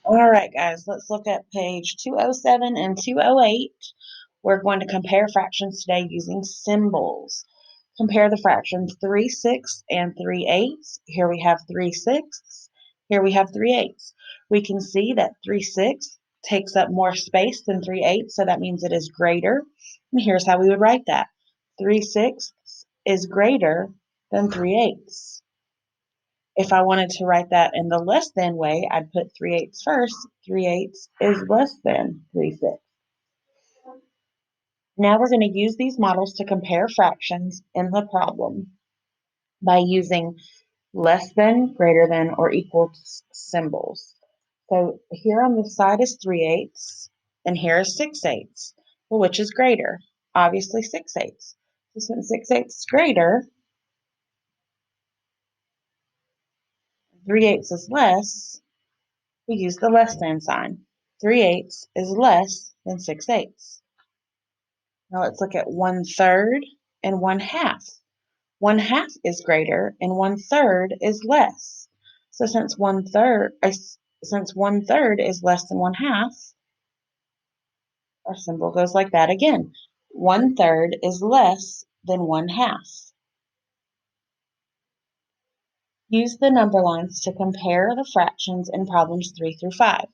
All right, guys, let's look at page 207 and 208. We're going to compare fractions today using symbols. Compare the fractions 3/6 and 3/8. Here we have 3/6. Here we have 3/8. We can see that 3/6 takes up more space than 3/8, so that means it is greater. And here's how we would write that. 3/6 is greater than 3/8. If I wanted to write that in the less than way, I'd put 3/8 first. 3/8 is less than 3/6. Now we're going to use these models to compare fractions in the problem by using less than, greater than, or equal to symbols. So here on this side is 3/8, and here is 6/8. Well, which is greater? Obviously 6/8. So since 6/8 is greater, 3/8 is less, we use the less than sign. 3/8 is less than 6/8. Now let's look at 1/3 and 1/2. 1/2 is greater and 1/3 is less. So since 1/3 is less than 1/2, our symbol goes like that again. 1/3 is less than 1/2. Use the number lines to compare the fractions in problems 3 through 5.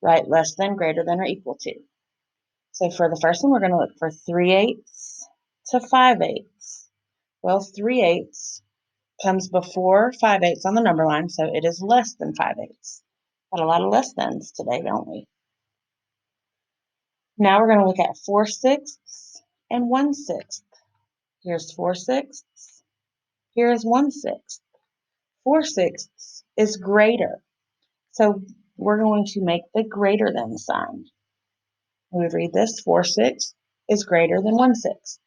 Write less than, greater than, or equal to. So for the first one, we're going to look for 3/8 to 5/8. Well, 3/8 comes before 5/8 on the number line, so it is less than 5/8. Got a lot of less thans today, don't we? Now we're going to look at 4/6 and 1/6. Here's 4/6. Here is 1/6. 4/6 is greater, so we're going to make the greater than sign. We would read this: 4/6 is greater than 1/6.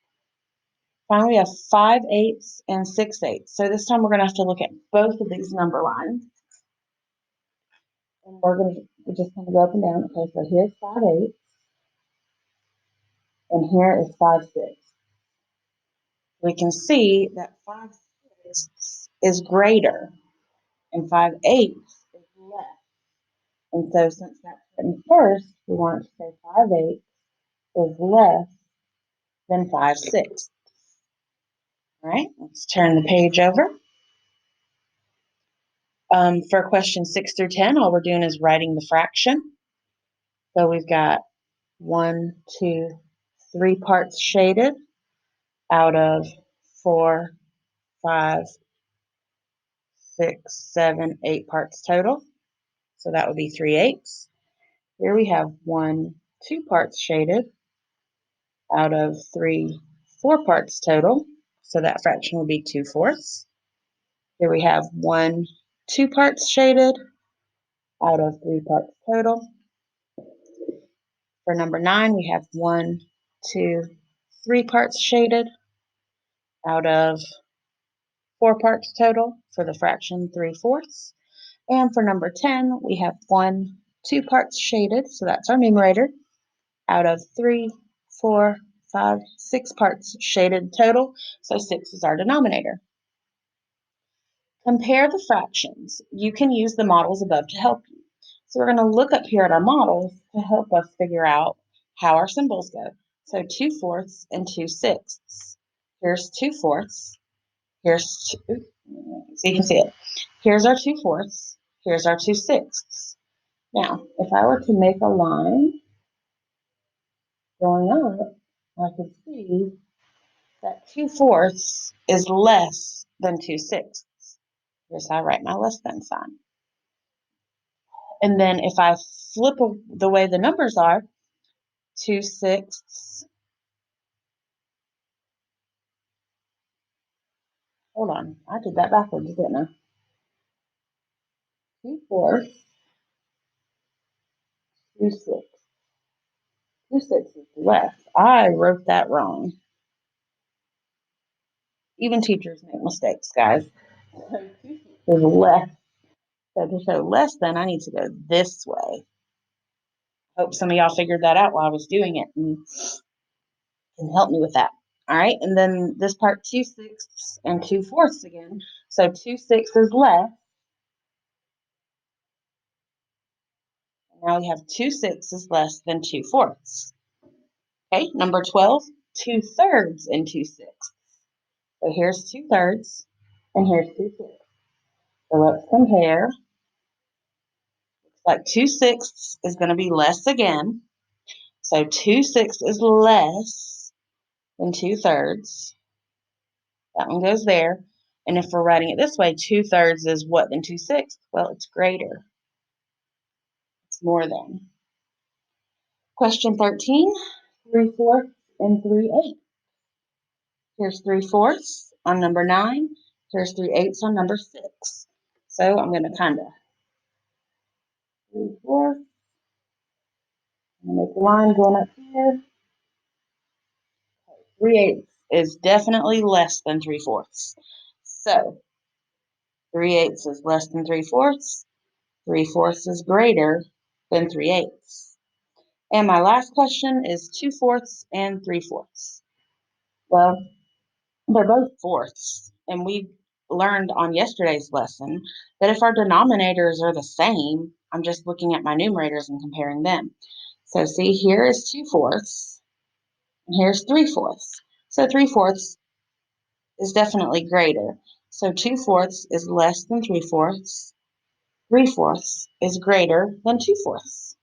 Finally, we have 5/8 and 6/8. So this time we're going to have to look at both of these number lines. And we're just going to go up and down. Okay, so here's 5/8, and here is 5/6. We can see that 5/6 is greater and 5/8 is less. And so since that's written first, we want to say 5/8 is less than 5/6. All right, let's turn the page over. For question 6 through 10, all we're doing is writing the fraction. So we've got 1, 2, 3 parts shaded out of 4, 5, 6, 7, 8 parts total. So that would be 3/8. Here we have 1, 2 parts shaded out of 3, 4 parts total. So that fraction would be 2/4. Here we have 1, 2 parts shaded out of 3 parts total. For number 9, we have 1, 2, 3 parts shaded out of 4 parts total for the fraction 3/4. And for number 10, we have 1, 2 parts shaded, so that's our numerator, out of 3, 4, 5, 6 parts shaded total, so 6 is our denominator. Compare the fractions. You can use the models above to help you. So we're going to look up here at our models to help us figure out how our symbols go. So 2/4 and 2/6. Here's 2/4. Here's two, so you can see it. Here's our 2/4. Here's our 2/6. Now, if I were to make a line going up, I could see that 2/4 is less than 2/6. Here's how I write my less than sign. And then if I flip the way the numbers are, 2/6, hold on, I did that backwards, didn't I? 2/4, 2/6. 2/6 is less. I wrote that wrong. Even teachers make mistakes, guys. So 2/6 is less. So to show less than, I need to go this way. Hope some of y'all figured that out while I was doing it and can help me with that. All right, and then this part 2/6 and 2/4 again. So 2/6 is less Now we have 2/6 is less than 2/4. Okay, number 12, 2/3 and 2/6. So here's 2/3 and here's 2/6. So let's compare. Looks like 2/6 is going to be less again. So 2/6 is less than 2/3. That one goes there. And if we're writing it this way, 2/3 is what than 2/6? Well, it's greater. It's more than. Question 13, 3/4 and 3/8. Here's 3/4 on number 9. Here's 3/8 on number 6. So I'm going to kind of 3/4. Make a line going up here. 3/8 is definitely less than 3/4. So 3/8 is less than 3/4. 3/4 is greater than 3/8. And my last question is 2/4 and 3/4. Well, they're both fourths, and we learned on yesterday's lesson that if our denominators are the same, I'm just looking at my numerators and comparing them. So see, here is 2/4, and here's 3/4. So 3/4 is definitely greater. So 2/4 is less than 3/4. 3/4 is greater than 2/4.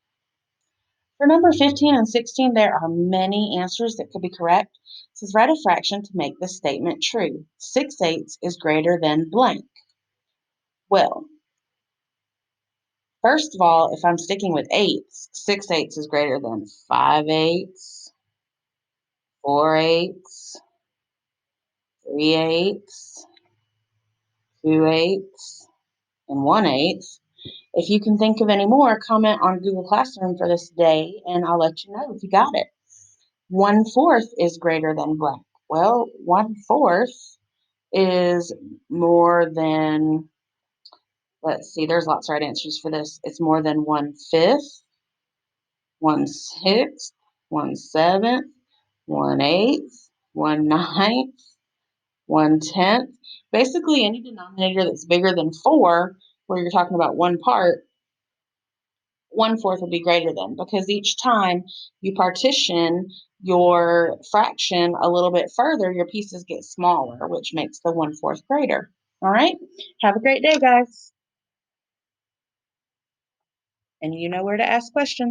For number 15 and 16, there are many answers that could be correct. It says write a fraction to make the statement true. 6/8 is greater than blank. Well, first of all, if I'm sticking with eighths, 6/8 is greater than 5/8, 4/8, 3/8, 2/8, and 1/8. If you can think of any more, comment on Google Classroom for this day, and I'll let you know if you got it. 1/4 is greater than blank. Well, 1/4 is more than, let's see, there's lots of right answers for this. It's more than 1/5, 1/6, 1/7, 1/8, 1/9, 1/10. Basically, any denominator that's bigger than 4, where you're talking about one part, 1/4 would be greater than, because each time you partition your fraction a little bit further, your pieces get smaller, which makes the 1/4 greater. All right. Have a great day, guys. And you know where to ask questions.